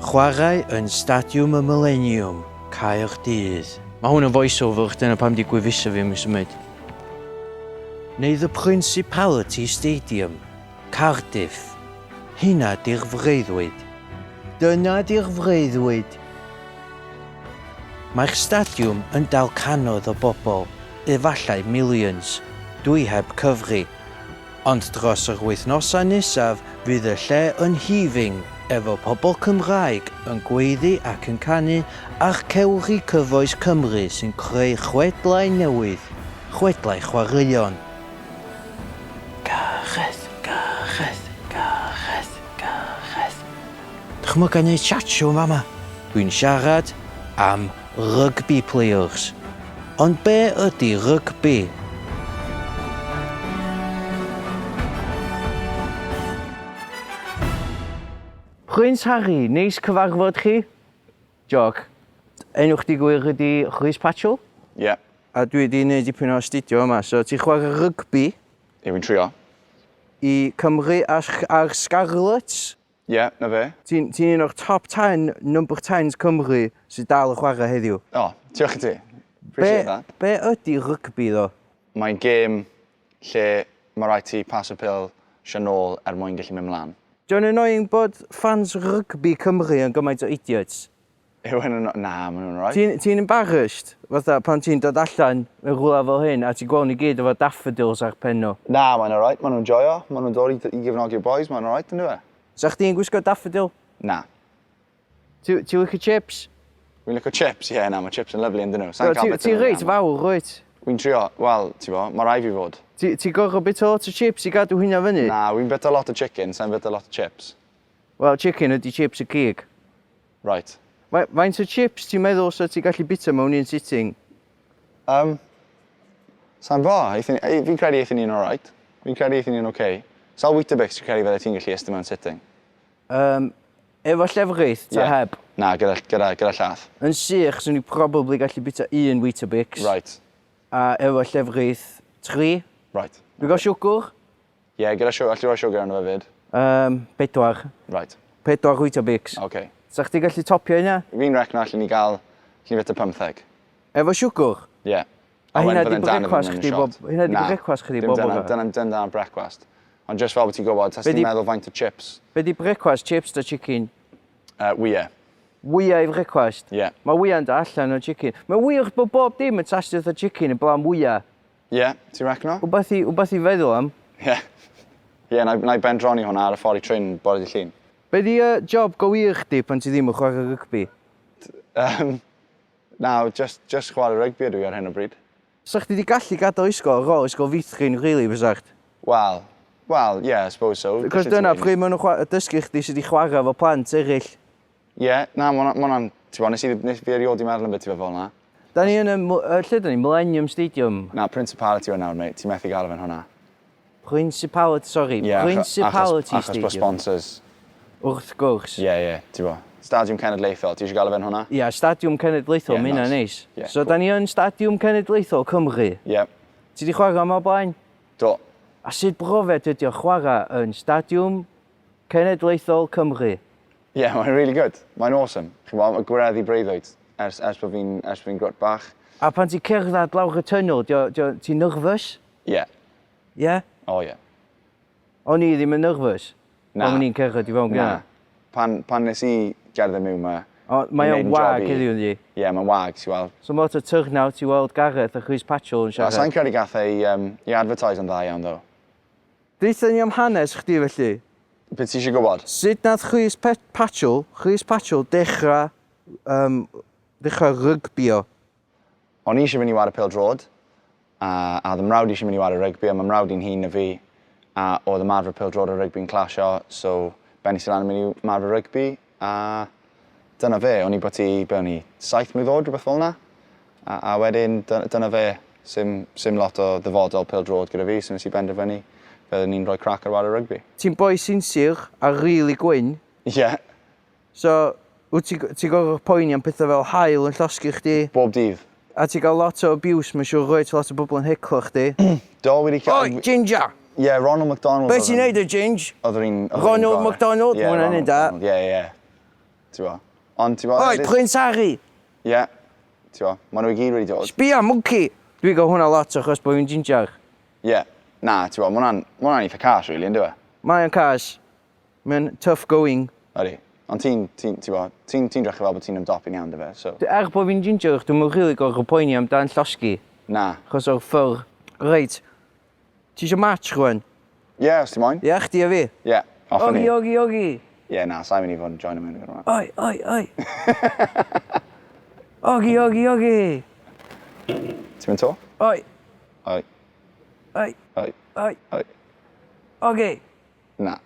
Chwarae yn Stadiwm y Millennium, Caerdydd. Mae hwn yn voice-over, dyna pam di gwyfuso fi mis ymwyd. Neu The Principality Stadium, Cardiff. Hynna di'r freuddwyd. Dyna di'r freuddwyd. Mae'r stadiwm yn dal canoedd o bobl, efallai millions. Dwi heb cyfri. Ond dros yr wythnosau nesaf fydd y lle yn heaving efo pobl Cymraeg yn gweiddi ac yn canu ar cewri cyfoes Cymru sy'n creu chwedlau newydd, chwedlau chwaraeon. Gareth, Gareth, Gareth, Gareth. Dychmyga neud chat show fama. Dwi'n siarad am rugby players. Ond be ydy rugby? Prince Harry, neis cyfarfod chi? Jog. Enw chdi gwir ydi Rhys Patchell? Ie. A dwi wedi gwneud dipyn o astudio yma, so ti'n chwarae rygbi? Ie, fi'n trio. I Cymru a'r Scarlets? Ie, na fe. Ti'n un o'r top 10, number 10s Cymru sydd dal y chwarae heddiw? O, diolch i ti. Appreciate that. Be ydy rygbi ddo? Mae'n gêm lle mae rhaid ti pas y pil sio nôl mwyn gallu mynd mlaen. Dwi'n annoying bod fans rygbi Cymru yn gymaint o idiots? Yw hyn yn... Na, maen nhw'n rhaid. Ti'n embarrassed? Fatha pan ti'n dod allan yn rhywle fel hyn a ti'n gweld ni gyd efo daffodils ar pen nhw? Na, maen nhw'n rhaid. Maen nhw'n joio. Maen nhw'n dod i gefnogi'r boys. Maen nhw'n rhaid yn dweud. Sa chdi'n gwisgo daffodil? Na. Ti'n licio chips? Fi'n licio chips, ie, na, mae chips yn lyflu yn dyn nhw. Ti'n reit fawr, reit? Fi'n trio, wel, ti'n bo, mae rhaid fi fod. Ti'n gorfod bita lot o chips i gadw hynna fyny? Na, fi'n bita lot o chicken, sa'n bita lot o chips. Wel, chicken ydy chips y cig. Right. Faint o chips ti'n meddwl so ti'n gallu bita mewn un sitting? Sa'n bo, fi'n credu eithon ni'n alright. Fi'n credu eithon ni'n okay. Sa'n Weetabix ti'n credu fydde ti'n gallu ystod mewn sitting? Efo llefrith, ta heb? Na, gyda llath. Yn sych, swn i probably gallu bita un Weetabix. Right. A efo llefrith 3. Right. Dwi'n gael siwgr? Ie, gyda siwgr, allai roi siwgr yn fyd. 4. Right. 4 Weetabix. Okay. Sa chdi gallu topio hynna? Fi'n recno allan ni gael, allan ni fita 15. Efo siwgr? Ie. A hynna di brecwast chdi bob... Hynna di brecwast chdi bob o'r? Dyna'n dan brecwast. Ond just fel bod ti'n gwybod, tas ti'n meddwl faint o chips. Be di brecwast, chips da chicken? Wya. Wya i brecwast? Ie. Mae wya'n da allan o chicken. Mae wych bod bob dim yn tastio o chicken yn blaen wya. Ie, ti'n recno? Wbath i feddwl am? Ie. Ie, na i bendroni hwnna ar y ffordd i trin bore di llun. Be di job gywir chdi pan ti ddim yn chwarae rygbi? Na, just chwarae rygbi ydw i ar hyn o bryd. So chdi di gallu gadael ysgol ar ôl ysgol feithrin, really, fysacht? Wel, yeah, I suppose so. Cos dyna pryd maen nhw'n dysgu chdi sydd wedi chwarae efo plant eraill. Ie, na, ma' hwnna'n... Ti'n bod, nes fi erioed i meddwl yn beth i fe fel na. Da ni yn lle da ni? Millennium Stadium? Na, Principality o'n nawr, mate. Ti'n methu gael efo'n hwnna. Principality, sorry. Yeah, Principality achos Stadium. bod sponsors. Wrth gwrs. Ie, ti'n bod. Stadiwm Cenedlaethol, ti eisiau gael efo'n hwnna? Ia, Stadiwm Cenedlaethol, mae hynna'n neis. So da ni yn Stadiwm Cenedlaethol Cymru? Ie. Ti di chwarae yma o blaen? Do. A sut brofiad ydi o chwarae yn Stadiwm Cenedlaethol Cymru? Ie, mae'n really good. Mae'n awesome. Chi'n bod, mae gwireddu breuddwyd ers bod fi'n grot bach. A pan ti'n cerdded lawr y tunnel, ti'n nervous? Ie. Ie? O, ie. O'n i ddim yn nervous? Na. O'n i'n cerdded i fewn gyda? Pan nes i gerdded mewn ma... Mae o'n wag heddiw ydi? Ie, mae'n wag, ti'n weld. So mae o turnout i weld Gareth a Rhys Patchell yn siarad? Sa'n credu gath i advertise yn dda iawn, ddo. Deitha ni am hanes chdi felly? Beth ti eisiau gwybod? Sut nath Rhys Patchell dechrau rygbio? O'n i eisiau fynd i wario pêl-drod, a dy mrawd eisiau mynd i wario rygbi, a mae mrawd i'n hun na fi, a oedd y marfer pêl-drod a rygbi'n clasio, so Benny sy'n mynd i marfer rygbi, a dyna fe, o'n i bod i 7 mlynedd oed, rhywbeth fel yna, a wedyn dyna fe, sim lot o ddyfodol pêl-drod gyda fi, so nes i benderfynu, byddwn ni'n rhoi crac ar wario rygbi. Ti'n boi sinsir a rili gwyn? Ie. So, wyt ti'n gorfod poeni am pethau fel hael yn llosgu chdi? Bob dydd. A ti'n gael lot o abuse, mae'n siŵr roed lot o bobl yn hiclo chdi? Do, wedi cael... Oi, Ginger! Ie, Ronald McDonald. Be ti'n neud o, Ginge? Oedd yr un... Ronald McDonald? Mae hwnna'n un da. Ie. ti'n bo. Ond ti'n bo... Oi, Prince Harry! Ie, ti'n bo, maen nhw i gyd wedi dod. Sbia, monkey! Dwi gael hwnna lot achos bod fi'n ginger. Ie, na, ti'n bo, ma' hwnna'n eitha cas, really, ynddo fe? Mae'n cas. Mae'n tough going. Ydy. Ond ti'n drechrau fel bod ti'n ymdopi'n iawn, dy fe, so... Er bod fi'n ginger, dwi'n mwyn rili gorfod poeni amdan llosgi. Na. Achos o'r ffwr. Reit. Ti eisiau match rwan? Ie, os ti'n moyn? Ie, chdi a fi? Ie, off ni. Ogi. Ie, na, sa'n mynd i fod yn join am hynny. Oi. Ogi. Ti'n mynd to? Oi. Oi. Oi. Oi. Oi. Oi. Ogi. Na.